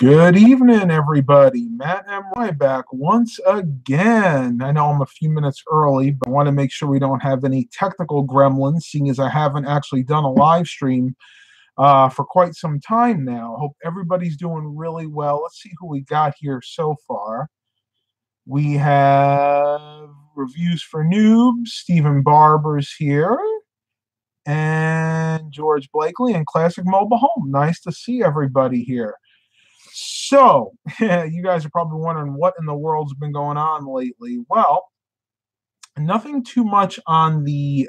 Good evening, everybody. Matt M. back once again. I know I'm a few minutes early, but I want to make sure we don't have any technical gremlins, seeing as I haven't actually done a live stream for quite some time now. Hope everybody's doing really well. Let's see who we got here so far. We have Reviews for Noobs, Stephen Barber's here, and George Blakely and Classic Mobile Home. Nice to see everybody here. So, you guys are probably wondering what in the world's been going on lately. Well, nothing too much on the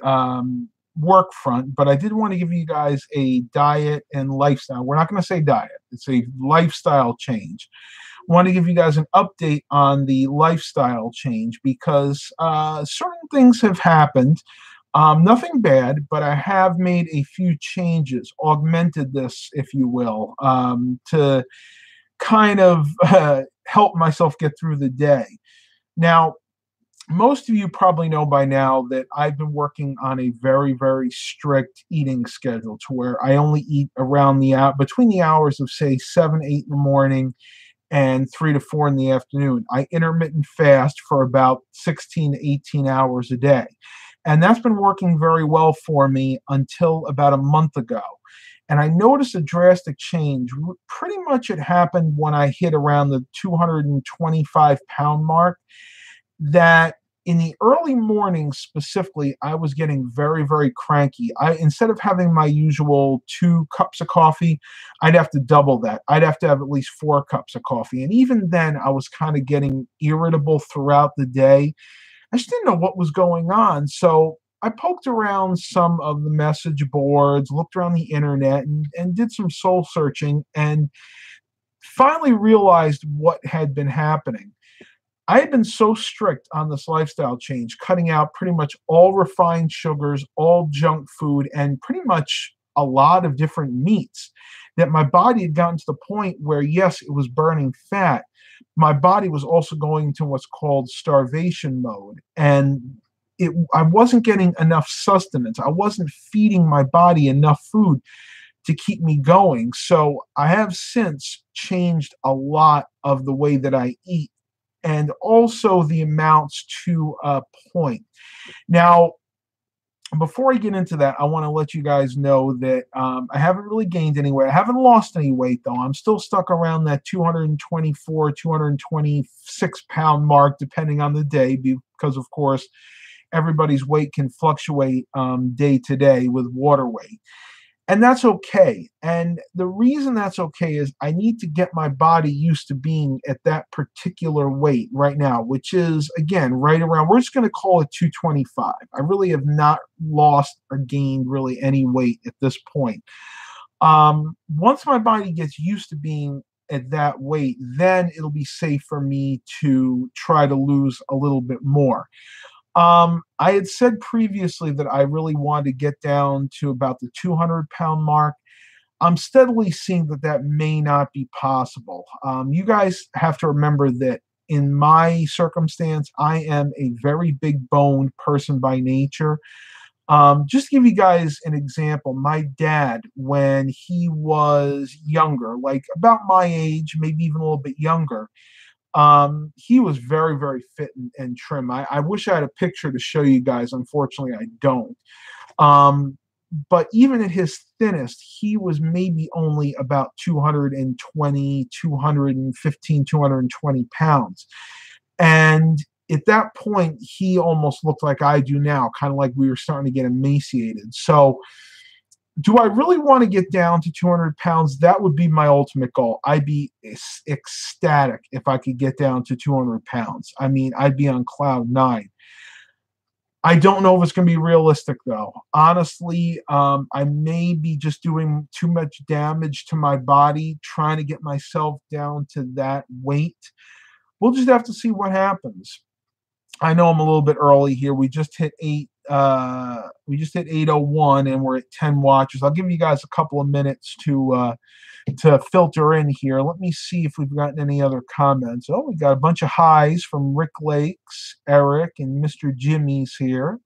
work front, but I did want to give you guys a diet and lifestyle. We're not going to say diet, it's a lifestyle change. I want to give you guys an update on the lifestyle change because certain things have happened. Nothing bad, but I have made a few changes, augmented this, if you will, to kind of help myself get through the day. Now, most of you probably know by now that I've been working on a very, very strict eating schedule to where I only eat around between the hours of say 7, 8 in the morning and 3 to 4 in the afternoon. I intermittent fast for about 16 to 18 hours a day. And that's been working very well for me until about a month ago. And I noticed a drastic change. Pretty much it happened when I hit around the 225-pound mark, that in the early mornings specifically, I was getting very, very cranky. Instead of having my usual 2 cups of coffee, I'd have to double that. I'd have to have at least 4 cups of coffee. And even then, I was kind of getting irritable throughout the day. I just didn't know what was going on. So I poked around some of the message boards, looked around the internet, and did some soul searching, and finally realized what had been happening. I had been so strict on this lifestyle change, cutting out pretty much all refined sugars, all junk food, and pretty much a lot of different meats, that my body had gotten to the point where, yes, it was burning fat. My body was also going into what's called starvation mode. And I wasn't getting enough sustenance. I wasn't feeding my body enough food to keep me going. So I have since changed a lot of the way that I eat, and also the amounts to a point. Now, before I get into that, I want to let you guys know that I haven't really gained any weight. I haven't lost any weight, though. I'm still stuck around that 224, 226-pound mark, depending on the day, because, of course, everybody's weight can fluctuate day to day with water weight. And that's okay. And the reason that's okay is I need to get my body used to being at that particular weight right now, which is, again, right around, we're just going to call it 225. I really have not lost or gained really any weight at this point. Once my body gets used to being at that weight, then it'll be safe for me to try to lose a little bit more. I had said previously that I really wanted to get down to about the 200-pound mark. I'm steadily seeing that that may not be possible. You guys have to remember that in my circumstance, I am a very big boned person by nature. Just to give you guys an example, my dad, when he was younger, like about my age, maybe even a little bit younger, he was very, very fit and trim. I wish I had a picture to show you guys. Unfortunately, I don't. But even at his thinnest, he was maybe only about 220, 215, 220 pounds. And at that point, he almost looked like I do now, kind of like we were starting to get emaciated. So, do I really want to get down to 200 pounds? That would be my ultimate goal. I'd be ecstatic if I could get down to 200 pounds. I mean, I'd be on cloud 9. I don't know if it's going to be realistic, though. Honestly, I may be just doing too much damage to my body trying to get myself down to that weight. We'll just have to see what happens. I know I'm a little bit early here. We just hit 8:01 and we're at 10 watches. I'll give you guys a couple of minutes to filter in here. Let me see if we've gotten any other comments. Oh, we got a bunch of highs from Rick Lakes, Eric, and Mr. Jimmy's here.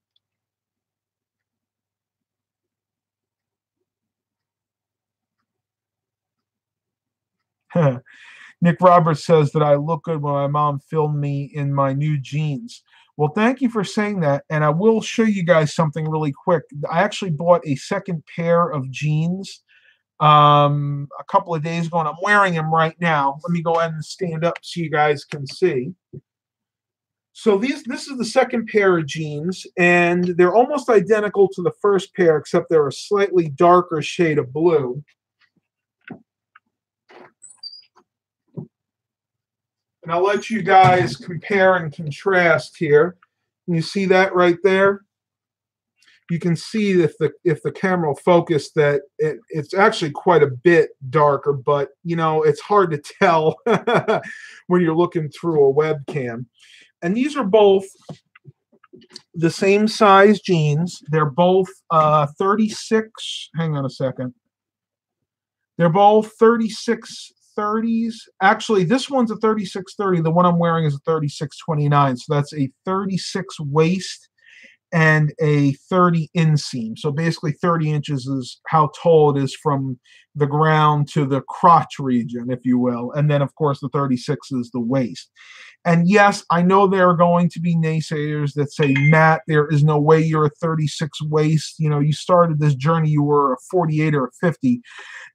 Nick Roberts says that I look good when my mom filmed me in my new jeans. Well, thank you for saying that. And I will show you guys something really quick. I actually bought a second pair of jeans a couple of days ago, and I'm wearing them right now. Let me go ahead and stand up so you guys can see. So this is the second pair of jeans, and they're almost identical to the first pair, except they're a slightly darker shade of blue. And I'll let you guys compare and contrast here. You see that right there? You can see if the camera will focus that it's actually quite a bit darker, but you know, it's hard to tell when you're looking through a webcam. And these are both the same size jeans. They're both 36. Hang on a second. They're both 3630s. Actually, this one's a 3630. The one I'm wearing is a 3629. So that's a 36 waist and a 30 inseam. So basically 30 inches is how tall it is from the ground to the crotch region, if you will. And then, of course, the 36 is the waist. And yes, I know there are going to be naysayers that say, Matt, there is no way you're a 36 waist. You know, you started this journey, you were a 48 or a 50.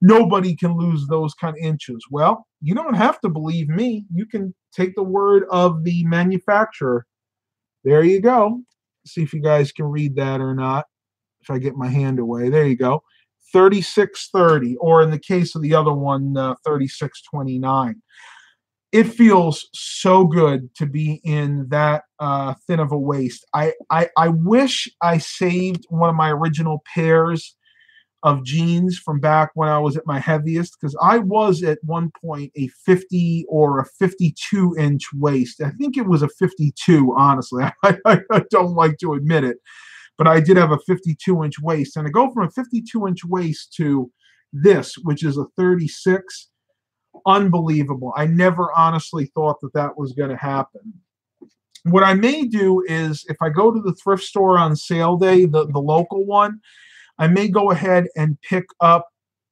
Nobody can lose those kind of inches. Well, you don't have to believe me. You can take the word of the manufacturer. There you go. See if you guys can read that or not. If I get my hand away. There you go. 3630, or in the case of the other one, 3629. It feels so good to be in that thin of a waist. I wish I saved one of my original pairs of jeans from back when I was at my heaviest, because I was at one point a 50 or a 52 inch waist. I think it was a 52, honestly. I don't like to admit it, but I did have a 52 inch waist. And to go from a 52 inch waist to this, which is a 36, unbelievable. I never honestly thought that that was going to happen. What I may do is, if I go to the thrift store on sale day, the local one, I may go ahead and pick up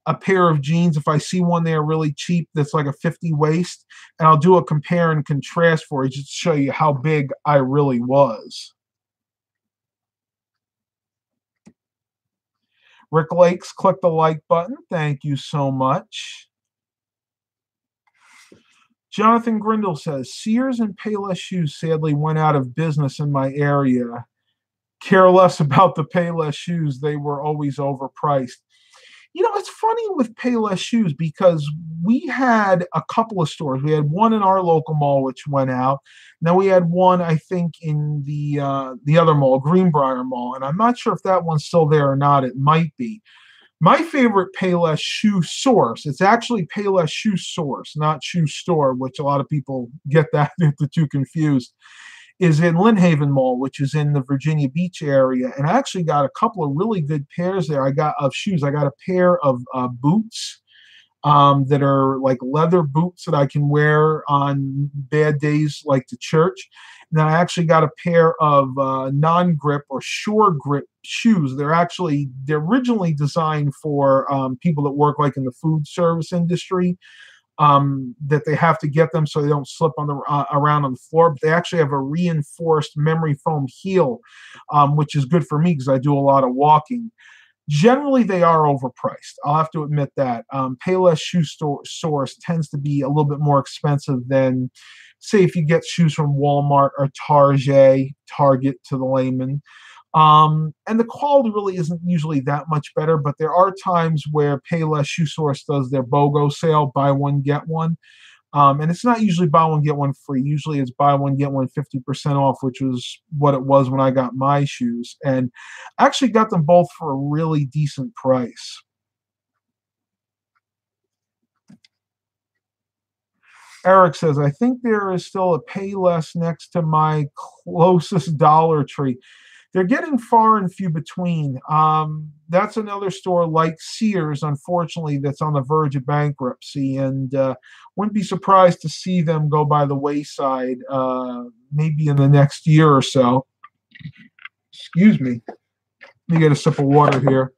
a pair of jeans if I see one there really cheap that's like a 50 waist, and I'll do a compare and contrast for you just to show you how big I really was. Rick Lakes, click the like button. Thank you so much. Jonathan Grindle says, Sears and Payless shoes sadly went out of business in my area. Care less about the Payless shoes. They were always overpriced. You know, it's funny with Payless shoes because we had a couple of stores. We had one in our local mall, which went out. Now we had one, I think, in the other mall, Greenbrier Mall. And I'm not sure if that one's still there or not. It might be. My favorite Payless shoe source, it's actually Payless shoe source, not shoe store, which a lot of people get that the two confused, is in Lynn Haven Mall, which is in the Virginia Beach area. And I actually got a couple of really good pairs there. I got of shoes. I got a pair of boots that are like leather boots that I can wear on bad days like to church. And then I actually got a pair of non-grip or shore grip shoes. They're originally designed for people that work like in the food service industry, that they have to get them so they don't slip on around on the floor. But they actually have a reinforced memory foam heel, which is good for me because I do a lot of walking. Generally, they are overpriced. I'll have to admit that. Payless shoe source tends to be a little bit more expensive than, say, if you get shoes from Walmart or Target to the layman. And the quality really isn't usually that much better, but there are times where Payless Shoe Source does their BOGO sale, buy one, get one. And it's not usually buy one, get one free. Usually it's buy one, get one 50% off, which was what it was when I got my shoes. And I actually got them both for a really decent price. Eric says, I think there is still a Payless next to my closest Dollar Tree. They're getting far and few between. That's another store like Sears, unfortunately, that's on the verge of bankruptcy, and wouldn't be surprised to see them go by the wayside maybe in the next year or so. Excuse me. Let me get a sip of water here.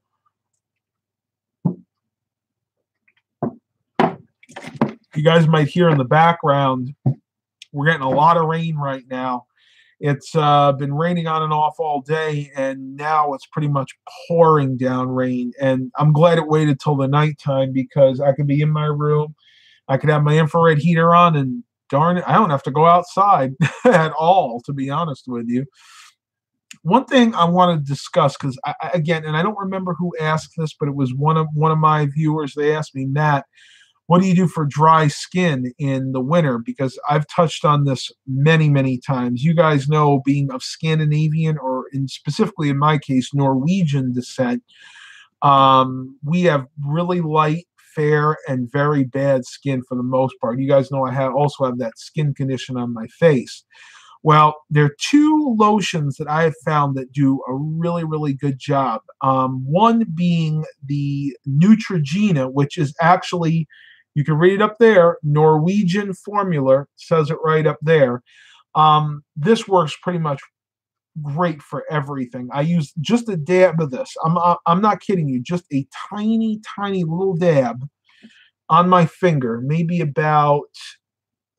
You guys might hear in the background, we're getting a lot of rain right now. It's been raining on and off all day, and now it's pretty much pouring down rain. And I'm glad it waited till the nighttime because I could be in my room, I could have my infrared heater on, and darn it, I don't have to go outside at all, to be honest with you. One thing I want to discuss, because again, and I don't remember who asked this, but it was one of my viewers. They asked me, Matt, what do you do for dry skin in the winter? Because I've touched on this many, many times. You guys know, being of Scandinavian, or specifically in my case, Norwegian descent, we have really light, fair, and very bad skin for the most part. You guys know I also have that skin condition on my face. Well, there are two lotions that I have found that do a really, really good job. One being the Neutrogena, which is actually, you can read it up there, Norwegian formula, says it right up there. This works pretty much great for everything. I use just a dab of this. I'm not kidding you, just a tiny, tiny little dab on my finger, maybe about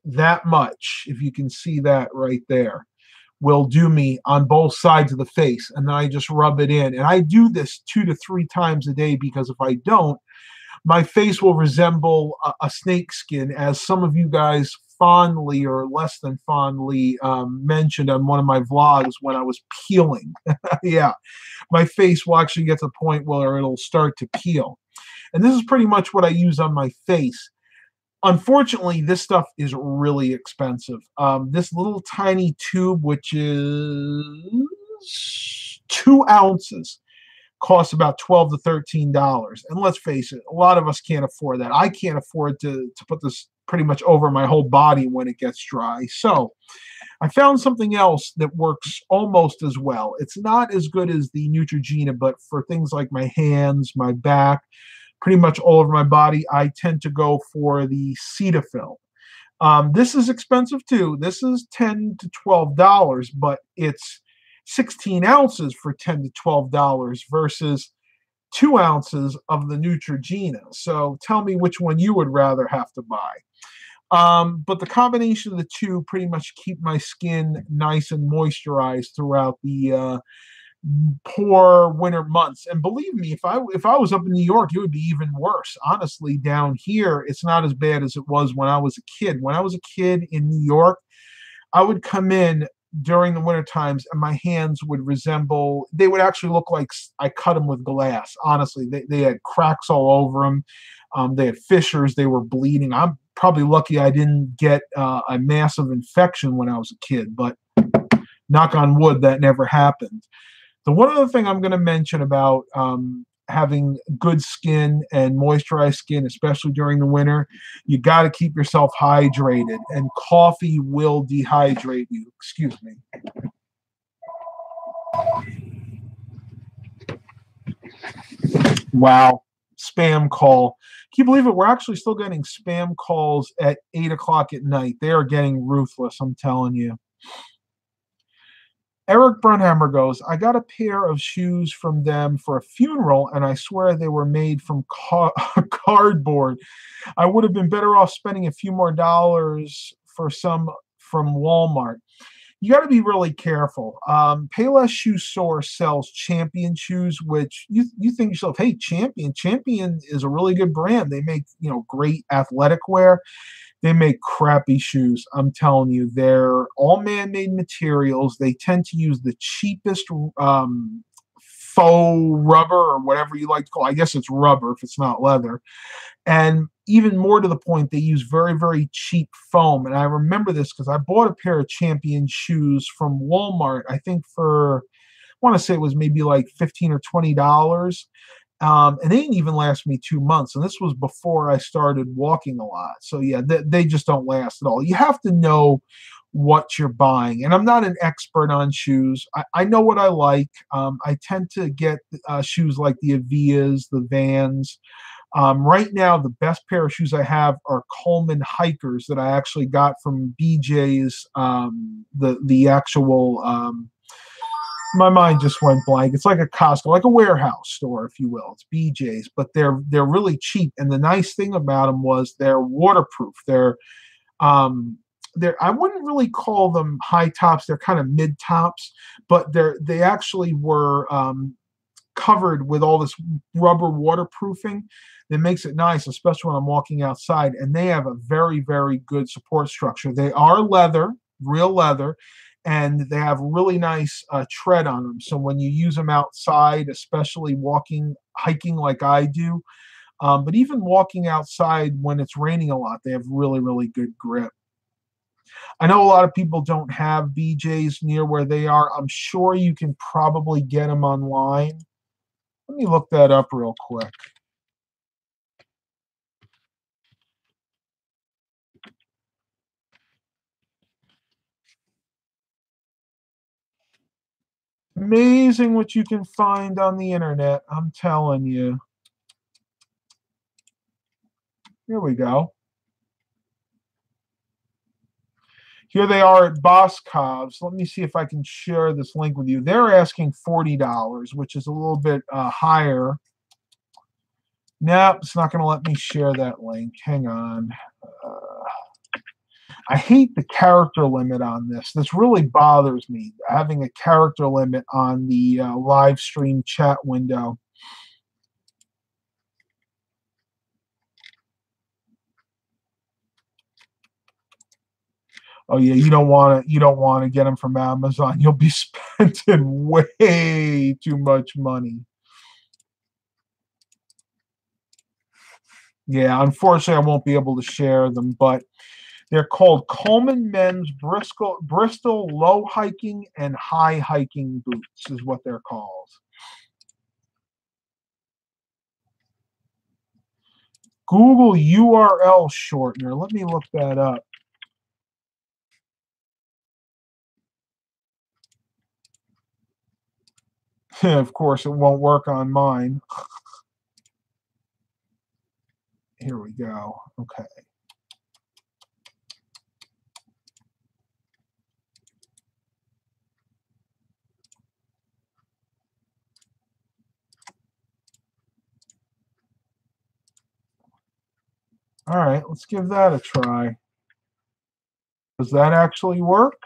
that much, if you can see that right there, will do me on both sides of the face. And then I just rub it in. And I do this 2 to 3 times a day, because if I don't, my face will resemble a snake skin, as some of you guys fondly or less than fondly mentioned on one of my vlogs when I was peeling. Yeah, my face will actually get to the point where it'll start to peel. And this is pretty much what I use on my face. Unfortunately, this stuff is really expensive. This little tiny tube, which is 2 ounces, costs about $12 to $13. And let's face it, a lot of us can't afford that. I can't afford to put this pretty much over my whole body when it gets dry. So I found something else that works almost as well. It's not as good as the Neutrogena, but for things like my hands, my back, pretty much all over my body, I tend to go for the Cetaphil. This is expensive too. This is $10 to $12, but it's 16 ounces for $10 to $12 versus 2 ounces of the Neutrogena. So tell me which one you would rather have to buy. But the combination of the two pretty much keep my skin nice and moisturized throughout the poor winter months. And believe me, if I was up in New York, it would be even worse. Honestly, down here, it's not as bad as it was when I was a kid. When I was a kid in New York, I would come in during the winter times and my hands would resemble, they would actually look like I cut them with glass. Honestly, they had cracks all over them. They had fissures. They were bleeding. I'm probably lucky I didn't get a massive infection when I was a kid, but knock on wood, that never happened. The one other thing I'm going to mention about having good skin and moisturized skin, especially during the winter, you got to keep yourself hydrated, and coffee will dehydrate you. Excuse me. Wow. Spam call. Can you believe it? We're actually still getting spam calls at 8 o'clock at night. They are getting ruthless, I'm telling you. Eric Brunhammer goes, I got a pair of shoes from them for a funeral, and I swear they were made from cardboard. I would have been better off spending a few more dollars for some from Walmart. You got to be really careful. Payless Shoe Source sells Champion shoes, which you think to yourself, hey, Champion is a really good brand. They make great athletic wear. They make crappy shoes. I'm telling you, they're all man-made materials. They tend to use the cheapest faux rubber, or whatever you like to call it. I guess it's rubber if it's not leather. And even more to the point, they use very, very cheap foam. And I remember this because I bought a pair of Champion shoes from Walmart, I think for, I want to say it was maybe like $15 or $20. And they didn't even last me 2 months. And this was before I started walking a lot. So yeah, they just don't last at all. You have to know what you're buying. And I'm not an expert on shoes. I know what I like. I tend to get shoes like the Avias, the Vans. Right now, the best pair of shoes I have are Coleman hikers that I actually got from BJ's, the actual My mind just went blank. It's like a Costco, like a warehouse store, if you will. It's BJ's, but they're really cheap. And the nice thing about them was they're waterproof. Um, I wouldn't really call them high tops. They're kind of mid tops, but they actually were covered with all this rubber waterproofing that makes it nice, especially when I'm walking outside. And they have a very, very good support structure. They are leather, real leather, and they have really nice tread on them. So when you use them outside, especially walking, hiking like I do, but even walking outside when it's raining a lot, they have really, really good grip. I know a lot of people don't have BJ's near where they are. I'm sure you can probably get them online. Let me look that up real quick. Amazing what you can find on the internet. I'm telling you. Here we go. Here they are at Boscov's. Let me see if I can share this link with you. They're asking $40, which is a little bit higher. Nope, it's not going to let me share that link. Hang on. I hate the character limit on this. This really bothers me, having a character limit on the live stream chat window. Oh yeah, you don't want to get them from Amazon. You'll be spending way too much money. Yeah, unfortunately, I won't be able to share them, but they're called Coleman Men's Bristol Low Hiking and High Hiking Boots is what they're called. Google URL shortener. Let me look that up. Of course, it won't work on mine. Here we go. Okay. All right, let's give that a try. Does that actually work?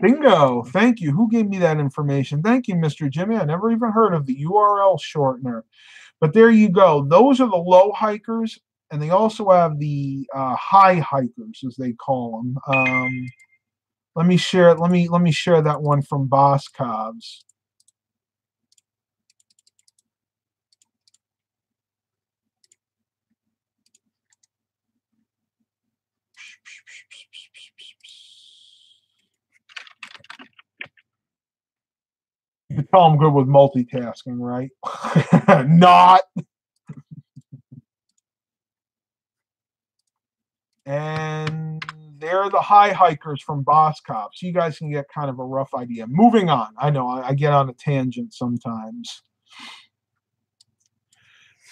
Bingo. Thank you. Who gave me that information? Thank you, Mr. Jimmy. I never even heard of the URL shortener. But there you go. Those are the low hikers, and they also have the high hikers, as they call them. Let me share. Let me share that one from Boscov's. You can tell I'm good with multitasking, right? Not. And they're the high hikers from Boscov, so you guys can get kind of a rough idea. Moving on. I know I get on a tangent sometimes.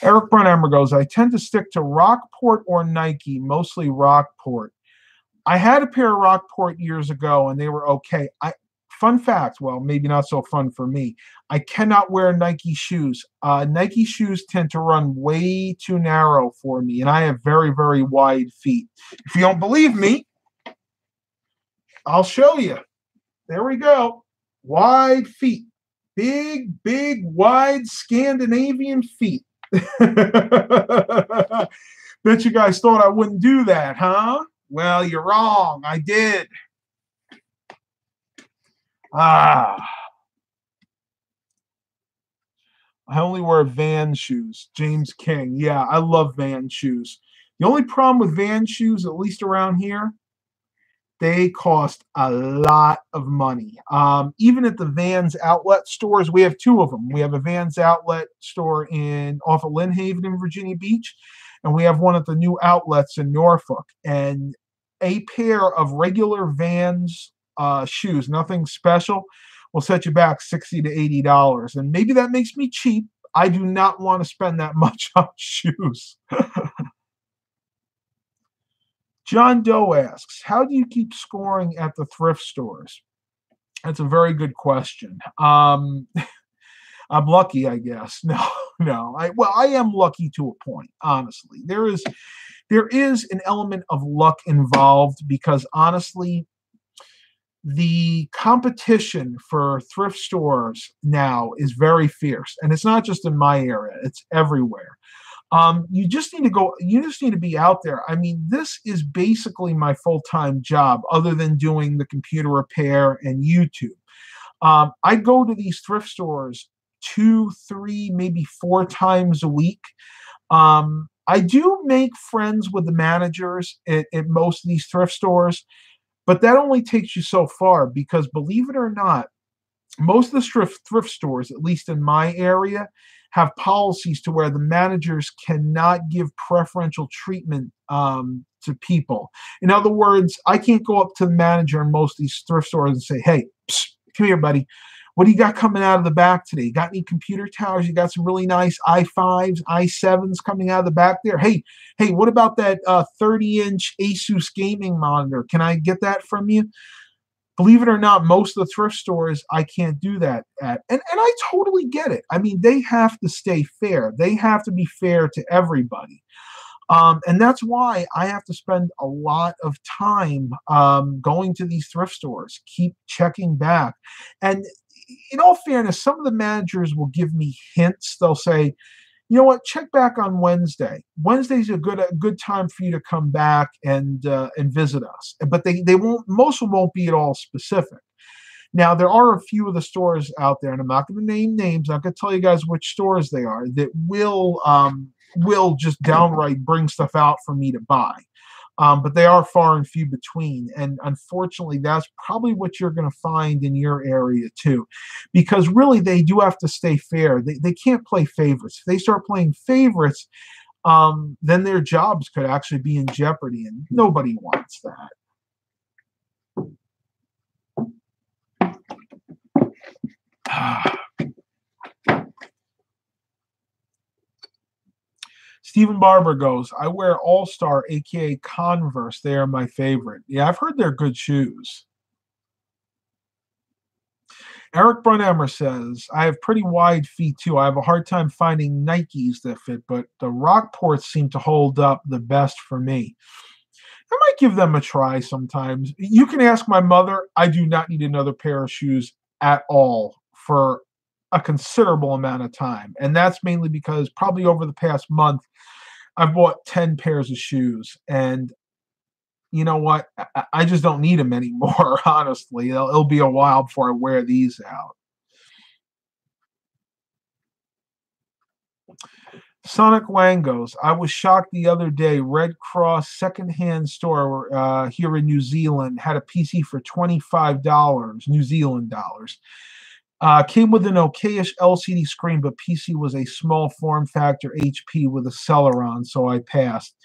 Eric Brunhammer goes, I tend to stick to Rockport or Nike, mostly Rockport. I had a pair of Rockport years ago, and they were okay. Fun fact, well, maybe not so fun for me. I cannot wear Nike shoes. Nike shoes tend to run way too narrow for me, and I have very, very wide feet. If you don't believe me, I'll show you. There we go. Wide feet. Big, big, wide Scandinavian feet. Bet you guys thought I wouldn't do that, huh? Well, you're wrong. I did. I only wear Van shoes. James King. Yeah, I love Van shoes. The only problem with Van shoes, at least around here, they cost a lot of money. Even at the Vans outlet stores, we have two of them. We have a Vans outlet store off of Lynn Haven in Virginia Beach, and we have one at the new outlets in Norfolk. And a pair of regular Vans shoes, nothing special, will set you back $60 to $80. And maybe that makes me cheap. I do not want to spend that much on shoes. John Doe asks, how do you keep scoring at the thrift stores? That's a very good question. I'm lucky, I guess. No, no. I am lucky to a point. Honestly, there is an element of luck involved because honestly, the competition for thrift stores now is very fierce, and it's not just in my area; it's everywhere. You just need to go. You just need to be out there. I mean, this is basically my full-time job, other than doing the computer repair and YouTube. I go to these thrift stores two, three, maybe four times a week. I do make friends with the managers at most of these thrift stores, but that only takes you so far because believe it or not, most of the thrift stores, at least in my area, have policies to where the managers cannot give preferential treatment to people. In other words, I can't go up to the manager in most of these thrift stores and say, "Hey, psst, come here, buddy. What do you got coming out of the back today? You got any computer towers? You got some really nice i5s, i7s coming out of the back there. Hey, what about that 30-inch Asus gaming monitor? Can I get that from you?" Believe it or not, most of the thrift stores I can't do that at. And I totally get it. I mean, they have to stay fair. They have to be fair to everybody. And that's why I have to spend a lot of time going to these thrift stores, keep checking back. And in all fairness, some of the managers will give me hints. They'll say, you know what, check back on Wednesday. Wednesday's a good time for you to come back and visit us. But they won't, most of them won't be at all specific. Now there are a few of the stores out there, and I'm not going to name names. I'm not going to tell you guys which stores they are that will just downright bring stuff out for me to buy. But they are far and few between. And unfortunately, that's probably what you're going to find in your area too. Because really, they do have to stay fair. They can't play favorites. If they start playing favorites, then their jobs could actually be in jeopardy. And nobody wants that. Stephen Barber goes, I wear All Star, aka Converse. They are my favorite. Yeah, I've heard they're good shoes. Eric Brunhammer says, I have pretty wide feet too. I have a hard time finding Nikes that fit, but the Rockports seem to hold up the best for me. I might give them a try sometimes. You can ask my mother. I do not need another pair of shoes at all for a considerable amount of time. And that's mainly because probably over the past month, I've bought 10 pairs of shoes. And you know what? I just don't need them anymore, honestly. It'll be a while before I wear these out. Sonic Wang goes, I was shocked the other day. Red Cross secondhand store here in New Zealand had a PC for $25 New Zealand dollars. Came with an okayish LCD screen, but PC was a small form factor HP with a Celeron, so I passed.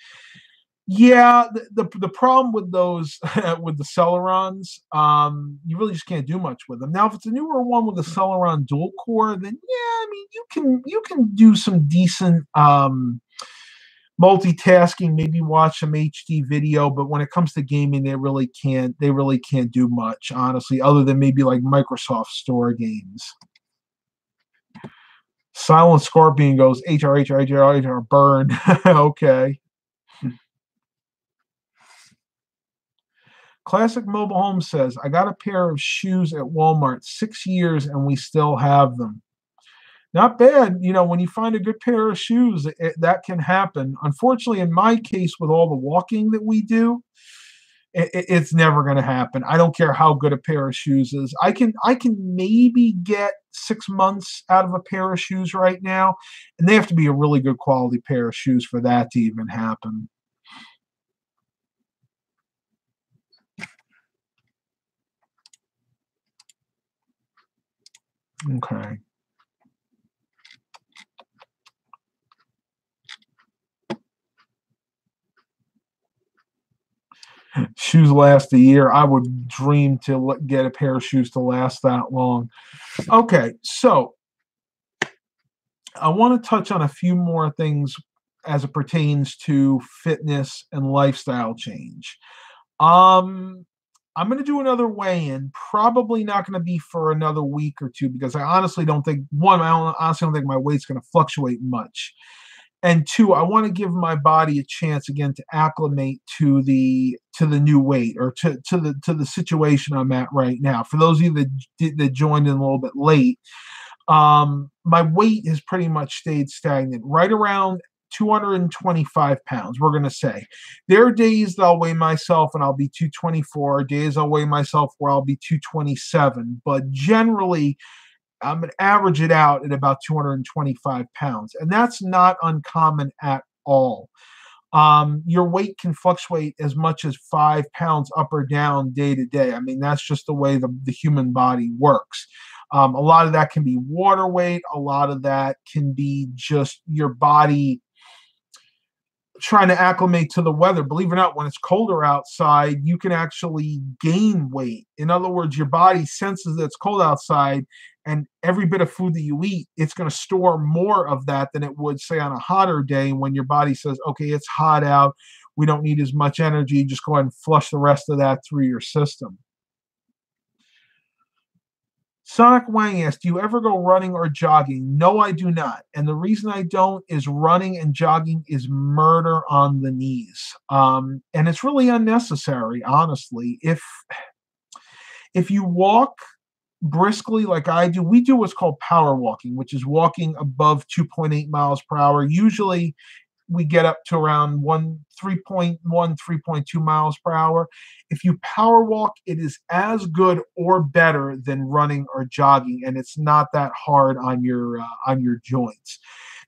Yeah, the problem with those with the Celerons, you really just can't do much with them. Now, if it's a newer one with a Celeron dual core, then yeah, I mean you can do some decent multitasking, maybe watch some HD video, but when it comes to gaming, they really can't do much, honestly, other than maybe like Microsoft Store games. Silent Scorpion goes HR burn. Okay. Classic Mobile Home says, I got a pair of shoes at Walmart, 6 years, and we still have them. Not bad. When you find a good pair of shoes, that can happen. Unfortunately, in my case, with all the walking that we do, it's never going to happen. I don't care how good a pair of shoes is. I can maybe get 6 months out of a pair of shoes right now, and they have to be a really good quality pair of shoes for that to even happen. Okay. Shoes last a year. I would dream to get a pair of shoes to last that long. Okay, so I want to touch on a few more things as it pertains to fitness and lifestyle change. Um, I'm going to do another weigh-in. Probably not going to be for another week or two because I honestly don't think, one, honestly don't think my weight's going to fluctuate much. And two, I want to give my body a chance again to acclimate to the new weight or to the situation I'm at right now. For those of you that joined in a little bit late, my weight has pretty much stayed stagnant, right around 225 pounds, we're going to say. There are days that I'll weigh myself and I'll be 224, days I'll weigh myself where I'll be 227, but generally I'm going to average it out at about 225 pounds, and that's not uncommon at all. Your weight can fluctuate as much as 5 pounds up or down day to day. I mean, that's just the way the human body works. A lot of that can be water weight. A lot of that can be just your body trying to acclimate to the weather. Believe it or not, when it's colder outside, you can actually gain weight. In other words, your body senses that it's cold outside, and every bit of food that you eat, it's going to store more of that than it would, say, on a hotter day when your body says, okay, it's hot out. We don't need as much energy. Just go ahead and flush the rest of that through your system. Sonic Wang asked, do you ever go running or jogging? No, I do not. And the reason I don't is running and jogging is murder on the knees. And it's really unnecessary, honestly. If you walk briskly like I do, we do what's called power walking, which is walking above 2.8 miles per hour. Usually we get up to around 3.1, 3.2 miles per hour. If you power walk, it is as good or better than running or jogging, and it's not that hard on your joints.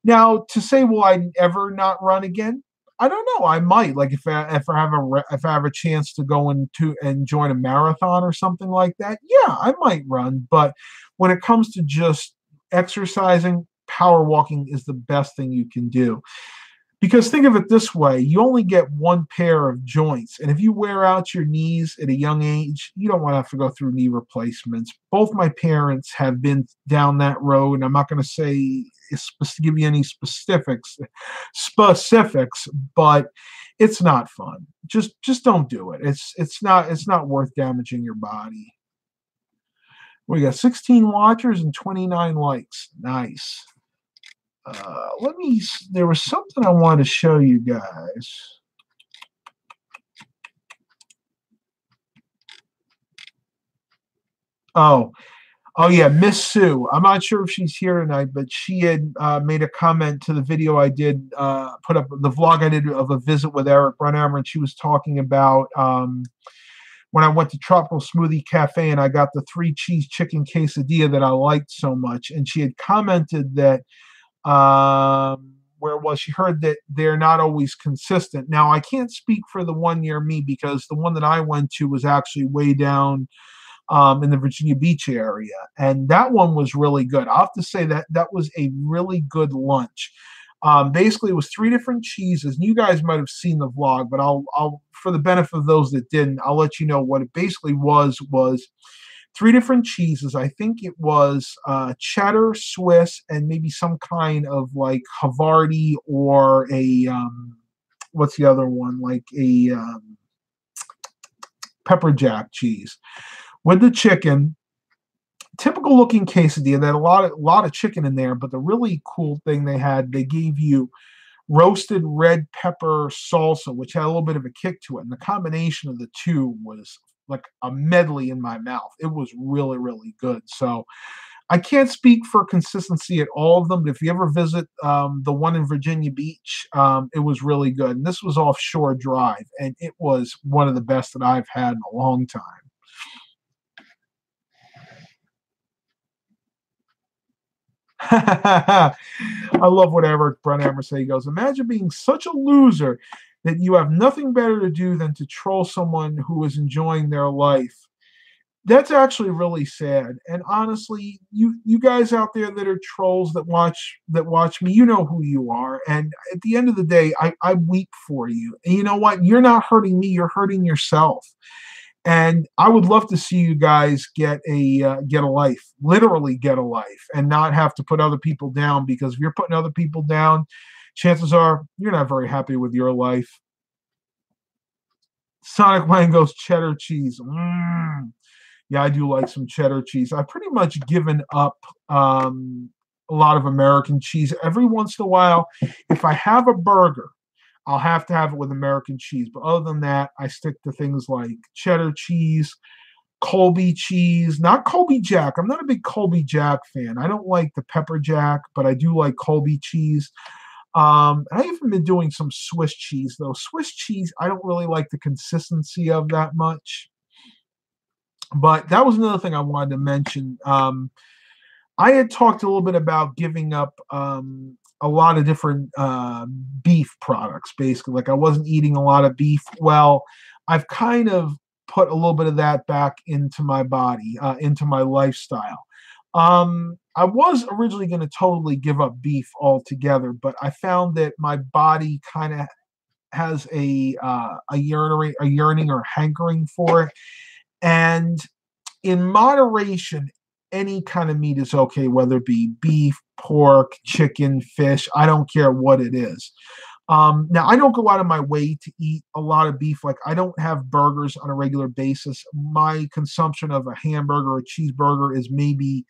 Now, to say, will I ever not run again? I don't know. I might, like if I have a chance to go into and join a marathon or something like that. Yeah, I might run. But when it comes to just exercising, power walking is the best thing you can do. Because think of it this way, you only get one pair of joints. And if you wear out your knees at a young age, you don't want to have to go through knee replacements. Both my parents have been down that road. I'm not going to say, give you any specifics, but it's not fun. Just don't do it. It's not worth damaging your body. We got 16 watchers and 29 likes. Nice. There was something I wanted to show you guys. Oh yeah, Miss Sue. I'm not sure if she's here tonight, but she had made a comment to the video I did, put up the vlog I did of a visit with Eric Brunhammer, and she was talking about when I went to Tropical Smoothie Cafe and I got the 3-cheese chicken quesadilla that I liked so much, and she had commented that where was she heard that they're not always consistent. Now, I can't speak for the one near me because the one that I went to was actually way down in the Virginia Beach area, and that one was really good. I'll have to say that was a really good lunch. Basically, it was 3 different cheeses, and you guys might have seen the vlog, but I'll for the benefit of those that didn't, I'll let you know what it basically was 3 different cheeses. I think it was cheddar, Swiss, and maybe some kind of like Havarti or a what's the other one? Like a pepper jack cheese with the chicken. Typical looking quesadilla. They had a lot of chicken in there, but the really cool thing they gave you roasted red pepper salsa, which had a little bit of a kick to it. And the combination of the two was like a medley in my mouth. It was really, really good. So I can't speak for consistency at all of them, but if you ever visit the one in Virginia Beach, it was really good. And this was offshore drive, and it was one of the best that I've had in a long time. I love what Eric Brunhammer said. He goes, imagine being such a loser that you have nothing better to do than to troll someone who is enjoying their life. That's actually really sad. And honestly, you guys out there that are trolls that watch me, you know who you are. And at the end of the day, I weep for you. And you know what? You're not hurting me, you're hurting yourself. And I would love to see you guys get a life, literally get a life, and not have to put other people down. Because if you're putting other people down, chances are you're not very happy with your life. Sonic Mango's cheddar cheese. Yeah, I do like some cheddar cheese. I've pretty much given up a lot of American cheese. Every once in a while, if I have a burger, I'll have to have it with American cheese. But other than that, I stick to things like cheddar cheese, Colby cheese, not Colby Jack. I'm not a big Colby Jack fan. I don't like the pepper jack, but I do like Colby cheese. And I've even been doing some Swiss cheese, though. Swiss cheese, I don't really like the consistency of that much. But that was another thing I wanted to mention. I had talked a little bit about giving up a lot of different beef products, basically. Like I wasn't eating a lot of beef. Well, I've kind of put a little bit of that back into my body, into my lifestyle. I was originally going to totally give up beef altogether, but I found that my body kind of has a yearning or hankering for it, and in moderation, any kind of meat is okay, whether it be beef, pork, chicken, fish. I don't care what it is. Now, I don't go out of my way to eat a lot of beef. Like, I don't have burgers on a regular basis. My consumption of a hamburger or a cheeseburger is maybe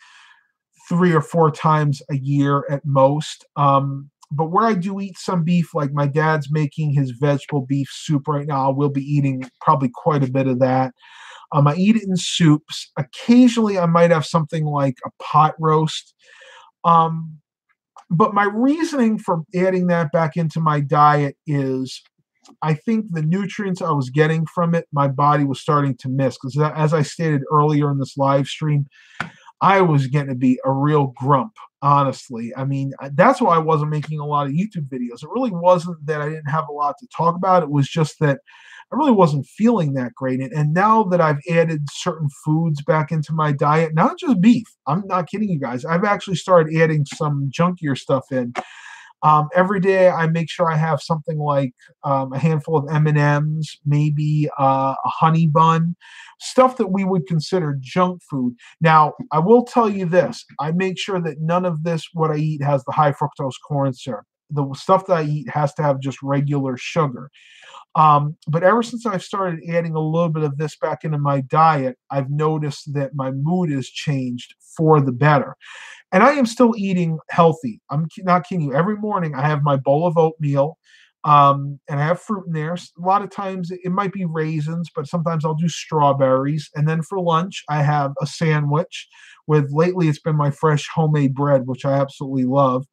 3 or 4 times a year at most. But where I do eat some beef, like my dad's making his vegetable beef soup right now, I will be eating probably quite a bit of that. I eat it in soups. Occasionally, I might have something like a pot roast. But my reasoning for adding that back into my diet is I think the nutrients I was getting from it, my body was starting to miss. Because as I stated earlier in this live stream, I was getting to be a real grump, honestly. I mean, that's why I wasn't making a lot of YouTube videos. It really wasn't that I didn't have a lot to talk about. It was just that I really wasn't feeling that great. And now that I've added certain foods back into my diet, not just beef, I'm not kidding you guys. I've actually started adding some junkier stuff in. Every day, I make sure I have something like a handful of M&Ms, maybe a honey bun, stuff that we would consider junk food. Now, I will tell you this: I make sure that none of this, what I eat, has the high fructose corn syrup. The stuff that I eat has to have just regular sugar. But ever since I've started adding a little bit of this back into my diet, I've noticed that my mood has changed for the better. And I am still eating healthy. I'm not kidding you. Every morning I have my bowl of oatmeal, and I have fruit in there. A lot of times it might be raisins, but sometimes I'll do strawberries. And then for lunch, I have a sandwich with, lately it's been my fresh homemade bread, which I absolutely love.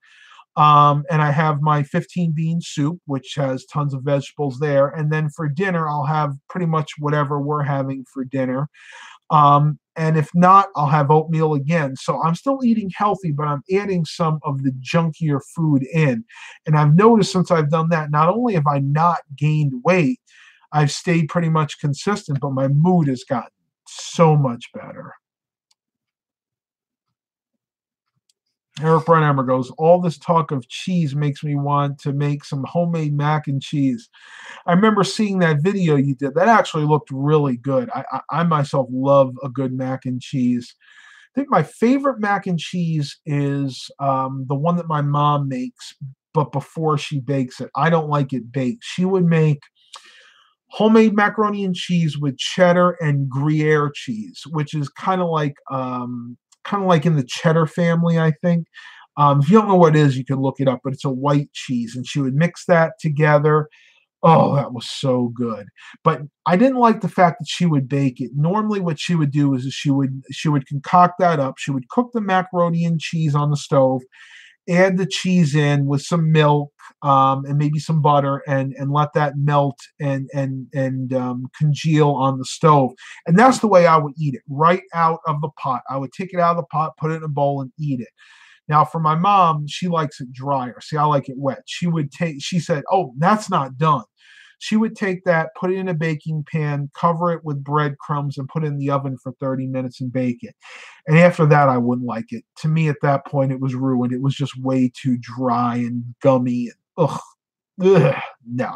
And I have my 15 bean soup, which has tons of vegetables there. And then for dinner, I'll have pretty much whatever we're having for dinner. And if not, I'll have oatmeal again. So I'm still eating healthy, but I'm adding some of the junkier food in. And I've noticed since I've done that, not only have I not gained weight, I've stayed pretty much consistent, but my mood has gotten so much better. Eric Brunhammer goes, all this talk of cheese makes me want to make some homemade mac and cheese. I remember seeing that video you did. That actually looked really good. I myself love a good mac and cheese. I think my favorite mac and cheese is the one that my mom makes, but before she bakes it. I don't like it baked. She would make homemade macaroni and cheese with cheddar and Gruyere cheese, which is kind of like in the cheddar family, I think. If you don't know what it is, you can look it up, but it's a white cheese, and she would mix that together. Oh, that was so good. But I didn't like the fact that she would bake it. Normally what she would do is she would concoct that up. She would cook the macaroni and cheese on the stove, add the cheese in with some milk, and maybe some butter, and let that melt and congeal on the stove. And that's the way I would eat it, right out of the pot. I would take it out of the pot, put it in a bowl, and eat it. Now, for my mom, she likes it drier. See, I like it wet. She said, oh, that's not done. She would take that, put it in a baking pan, cover it with breadcrumbs, and put it in the oven for 30 minutes and bake it. And after that, I wouldn't like it. To me, at that point, it was ruined. It was just way too dry and gummy. Ugh, no.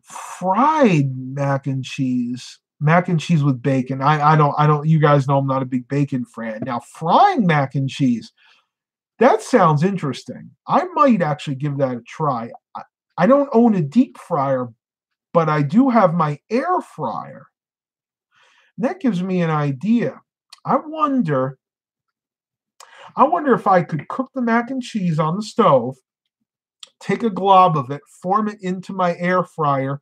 Fried mac and cheese. Mac and cheese with bacon. I don't, you guys know I'm not a big bacon fan. Now, frying mac and cheese. That sounds interesting. I might actually give that a try. I don't own a deep fryer, but I do have my air fryer. That gives me an idea. I wonder I wonder if I could cook the mac and cheese on the stove, take a glob of it, form it into my air fryer,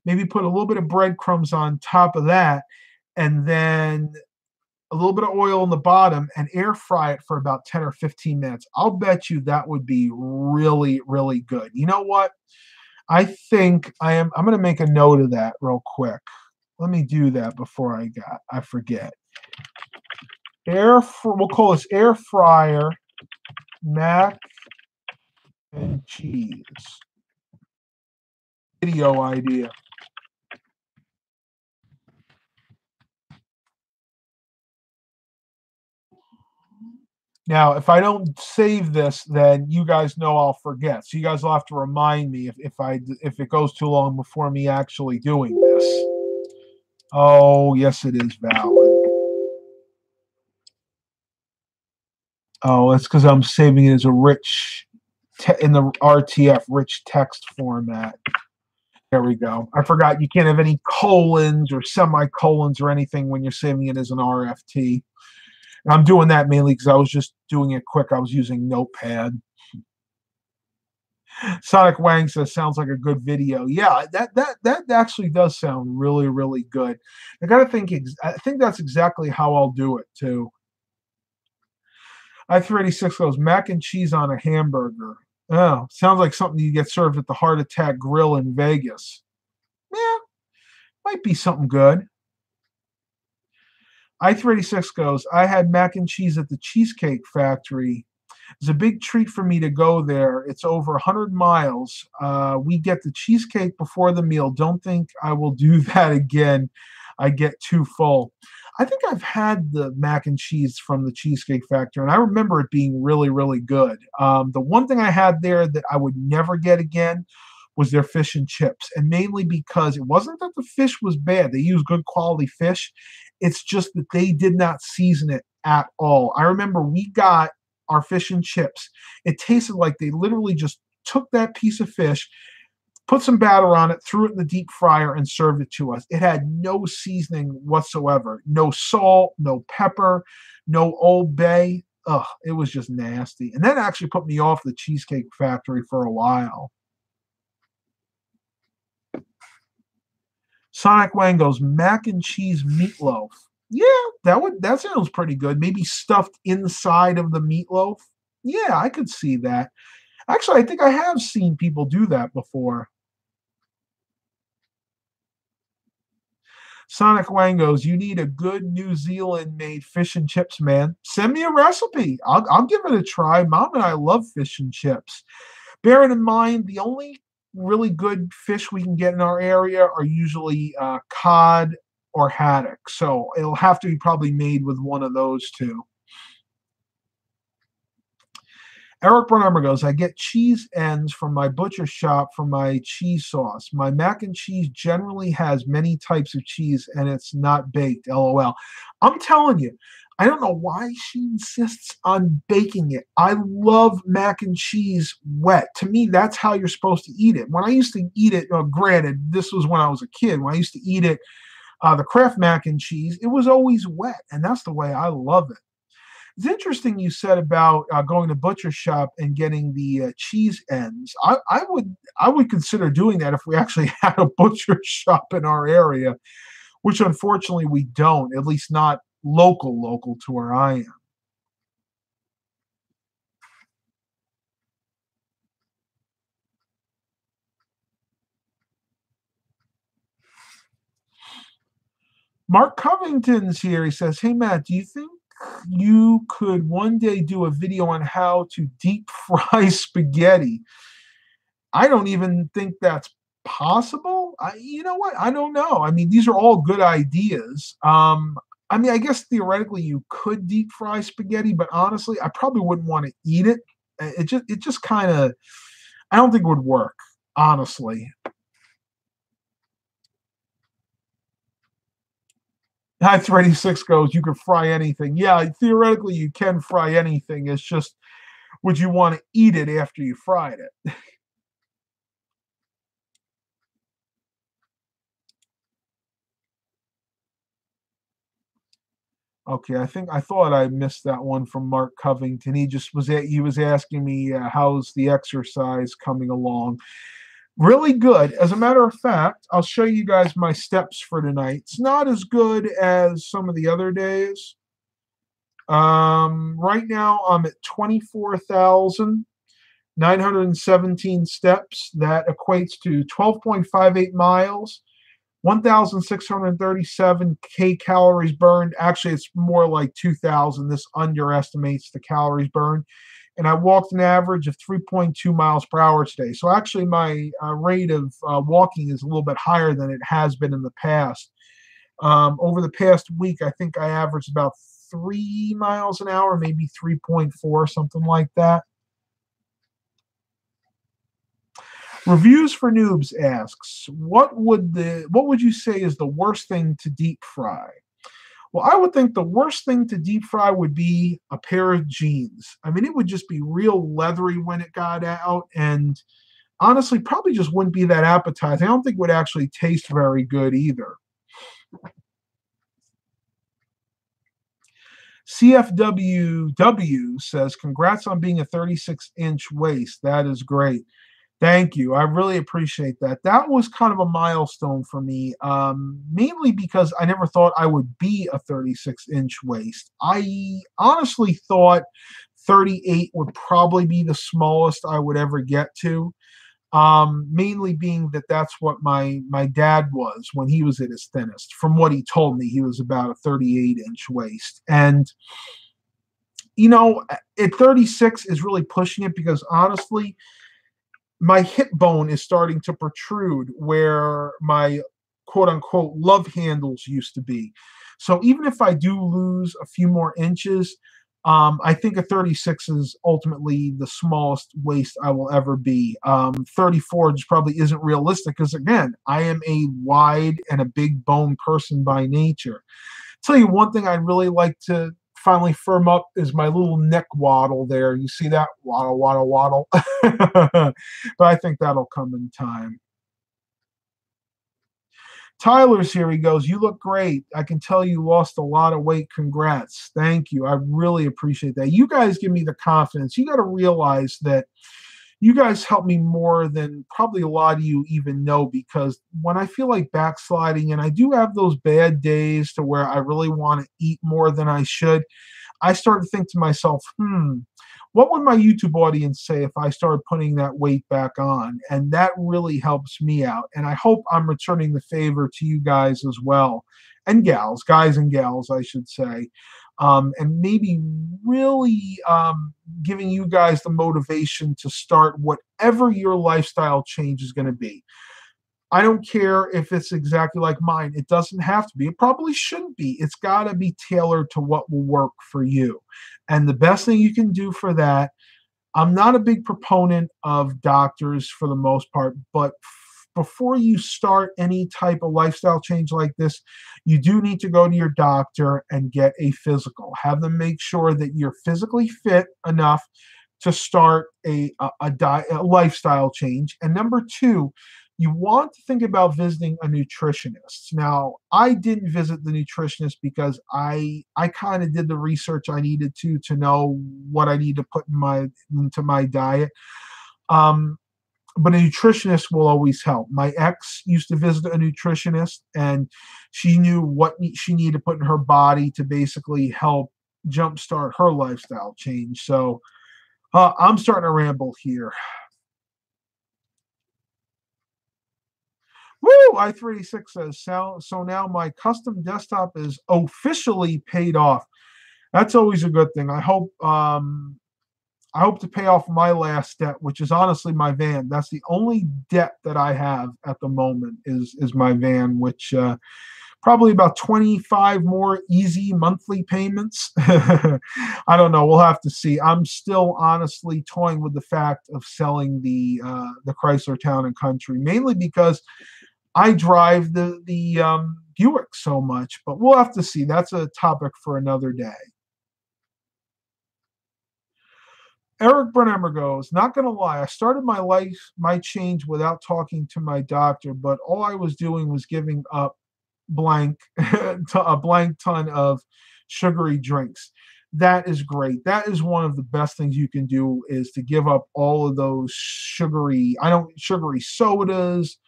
maybe put a little bit of breadcrumbs on top of that, and then a little bit of oil in the bottom and air fry it for about 10 or 15 minutes. I'll bet you that would be really, really good. You know what? I think I'm going to make a note of that real quick. Let me do that before I forget. We'll call this air fryer mac and cheese video idea. Now, if I don't save this, then you guys know I'll forget. So you guys will have to remind me if it goes too long before me actually doing this. Oh, yes, it is valid. Oh, that's because I'm saving it as a rich in the RTF rich text format. There we go. I forgot you can't have any colons or semicolons or anything when you're saving it as an RFT. And I'm doing that mainly because I was just doing it quick. I was using Notepad. Sonic Wang says sounds like a good video. Yeah, that actually does sound really, really good. I gotta think. I think that's exactly how I'll do it too. I386 goes mac and cheese on a hamburger. Oh, sounds like something you get served at the Heart Attack Grill in Vegas. Yeah, might be something good. I386 goes, I had mac and cheese at the Cheesecake Factory. It's a big treat for me to go there. It's over 100 miles. We get the cheesecake before the meal. Don't think I will do that again. I get too full. I think I've had the mac and cheese from the Cheesecake Factory, and I remember it being really, really good. The one thing I had there that I would never get again was their fish and chips, and mainly because it wasn't that the fish was bad. They used good quality fish. It's just that they did not season it at all. I remember we got our fish and chips. It tasted like they literally just took that piece of fish, put some batter on it, threw it in the deep fryer, and served it to us. It had no seasoning whatsoever. No salt, no pepper, no Old Bay. Ugh, it was just nasty. And that actually put me off the Cheesecake Factory for a while. Sonic Wang goes, mac and cheese meatloaf. Yeah, that sounds pretty good. Maybe stuffed inside of the meatloaf. Yeah, I could see that. Actually, I think I have seen people do that before. Sonic Wang goes, you need a good New Zealand made fish and chips, man. Send me a recipe. I'll give it a try. Mom and I love fish and chips. Bearing in mind, the only really good fish we can get in our area are usually cod or haddock. So it'll have to be probably made with one of those two. Eric Brunhammer goes, I get cheese ends from my butcher shop for my cheese sauce. My mac and cheese generally has many types of cheese and it's not baked. LOL. I'm telling you, I don't know why she insists on baking it. I love mac and cheese wet. To me, that's how you're supposed to eat it. When I used to eat it, granted, this was when I was a kid. When I used to eat it, the Kraft mac and cheese, it was always wet. And that's the way I love it. It's interesting you said about going to butcher shop and getting the cheese ends. I would consider doing that if we actually had a butcher shop in our area, which unfortunately we don't, at least not local to where I am. Mark Covington's here. He says, hey, Matt, do you think you could one day do a video on how to deep fry spaghetti? I don't even think that's possible. You know what? I don't know. I mean, these are all good ideas. I mean, I guess theoretically you could deep fry spaghetti, but honestly, I probably wouldn't want to eat it. It just kind of, I don't think it would work, honestly. I-36 goes, you can fry anything. Yeah, theoretically you can fry anything. It's just would you want to eat it after you fried it? Okay, I thought I missed that one from Mark Covington. He was asking me how's the exercise coming along. Really good. As a matter of fact, I'll show you guys my steps for tonight. It's not as good as some of the other days. Right now I'm at 24,917 steps. That equates to 12.58 miles. 1,637 calories burned. Actually, it's more like 2,000. This underestimates the calories burned. And I walked an average of 3.2 miles per hour today. So actually, my rate of walking is a little bit higher than it has been in the past. Over the past week, I think I averaged about 3 miles an hour, maybe 3.4, something like that. Reviews for Noobs asks, what would you say is the worst thing to deep fry? Well, I would think the worst thing to deep fry would be a pair of jeans. I mean, it would just be real leathery when it got out, and honestly, probably just wouldn't be that appetizing. I don't think it would actually taste very good either. CFWW says, congrats on being a 36-inch waist. That is great. Thank you. I really appreciate that. That was kind of a milestone for me, mainly because I never thought I would be a 36-inch waist. I honestly thought 38 would probably be the smallest I would ever get to, mainly being that that's what my dad was when he was at his thinnest. From what he told me, he was about a 38-inch waist. And, at 36 is really pushing it because honestly, my hip bone is starting to protrude where my quote unquote love handles used to be. So even if I do lose a few more inches, I think a 36 is ultimately the smallest waist I will ever be. 34 just probably isn't realistic because, again, I am a wide and a big bone person by nature. Tell you one thing I'd really like to finally firm up is my little neck waddle there. You see that? Waddle, waddle, waddle. But I think that'll come in time. Tyler's here. He goes, you look great. I can tell you lost a lot of weight. Congrats. Thank you. I really appreciate that. You guys give me the confidence. You got to realize that you guys help me more than probably a lot of you even know, because when I feel like backsliding, and I do have those bad days to where I really want to eat more than I should, I start to think to myself, what would my YouTube audience say if I started putting that weight back on? And that really helps me out. And I hope I'm returning the favor to you guys as well. And gals, guys and gals, I should say. And maybe really giving you guys the motivation to start whatever your lifestyle change is going to be. I don't care if it's exactly like mine. It doesn't have to be. It probably shouldn't be. It's got to be tailored to what will work for you. And the best thing you can do for that, I'm not a big proponent of doctors for the most part, but before you start any type of lifestyle change like this, you do need to go to your doctor and get a physical. Have them make sure that you're physically fit enough to start a lifestyle change. And number two, you want to think about visiting a nutritionist. Now, I didn't visit the nutritionist because I kind of did the research I needed to know what I need to put into my diet. But a nutritionist will always help. My ex used to visit a nutritionist, and she knew what she needed to put in her body to basically help jumpstart her lifestyle change. So I'm starting to ramble here. Woo! I36 says, so now my custom desktop is officially paid off. That's always a good thing. I hope to pay off my last debt, which is honestly my van. That's the only debt that I have at the moment is my van, which probably about 25 more easy monthly payments. I don't know. We'll have to see. I'm still honestly toying with the fact of selling the Chrysler Town and Country, mainly because I drive the Buick so much. But we'll have to see. That's a topic for another day. Eric Brunhammer goes, not going to lie, I started my life, my change without talking to my doctor, but all I was doing was giving up blank, a blank ton of sugary drinks. That is great. That is one of the best things you can do is to give up all of those sugary sodas.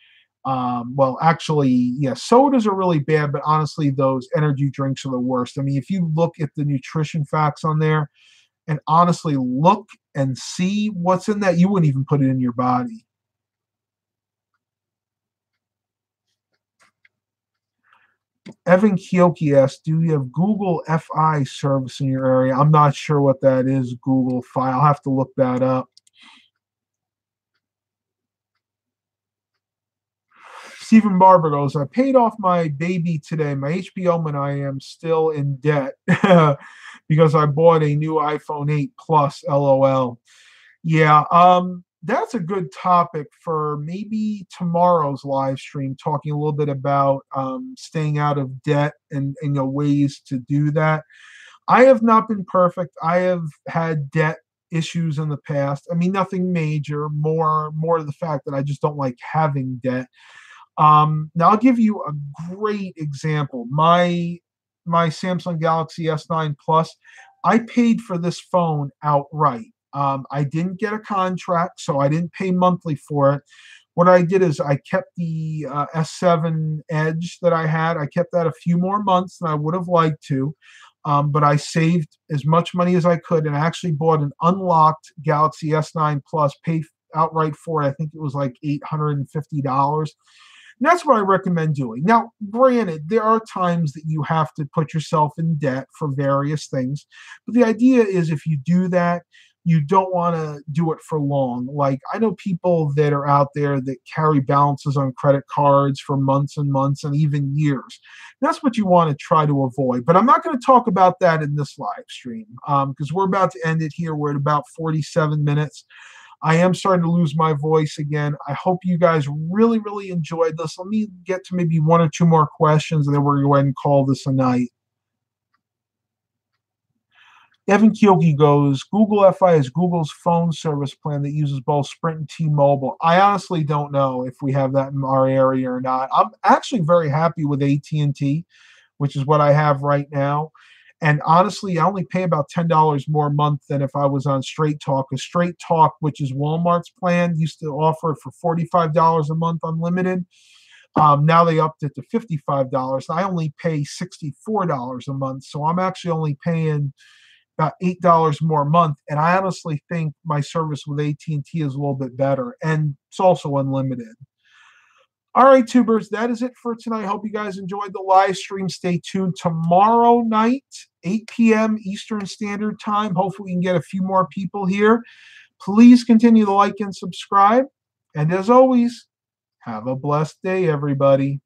Well, actually, yeah, sodas are really bad, but honestly, those energy drinks are the worst. I mean, if you look at the nutrition facts on there, and honestly look and see what's in that, you wouldn't even put it in your body. Evan Kioki asks, do you have Google FI service in your area? I'm not sure what that is, Google Fi. I'll have to look that up. Stephen Barber goes, I paid off my baby today. My HBO and I am still in debt because I bought a new iPhone 8 Plus, LOL. Yeah, that's a good topic for maybe tomorrow's live stream, talking a little bit about staying out of debt and ways to do that. I have not been perfect. I have had debt issues in the past. I mean, nothing major. More the fact that I just don't like having debt. Now I'll give you a great example. My Samsung Galaxy S9 Plus, I paid for this phone outright. I didn't get a contract, so I didn't pay monthly for it. What I did is I kept the S7 Edge that I had. I kept that a few more months than I would have liked to, but I saved as much money as I could, and I actually bought an unlocked Galaxy S9 Plus, paid outright for it. I think it was like $850. And that's what I recommend doing. Now, granted, there are times that you have to put yourself in debt for various things, but the idea is if you do that, you don't want to do it for long. Like, I know people that are out there that carry balances on credit cards for months and months and even years. That's what you want to try to avoid. But I'm not going to talk about that in this live stream because we're about to end it here. We're at about 47 minutes. I am starting to lose my voice again. I hope you guys really, really enjoyed this. Let me get to maybe one or two more questions, and then we're going to go ahead and call this a night. Evan Kyoki goes, Google FI is Google's phone service plan that uses both Sprint and T-Mobile. I honestly don't know if we have that in our area or not. I'm actually very happy with AT&T, which is what I have right now. And honestly, I only pay about $10 more a month than if I was on Straight Talk. A Straight Talk, which is Walmart's plan, used to offer it for $45 a month unlimited. Now they upped it to $55. I only pay $64 a month. So I'm actually only paying about $8 more a month. And I honestly think my service with AT&T is a little bit better. And it's also unlimited. All right, tubers, that is it for tonight. Hope you guys enjoyed the live stream. Stay tuned tomorrow night, 8 p.m. Eastern Standard Time. Hopefully we can get a few more people here. Please continue to like and subscribe. And as always, have a blessed day, everybody.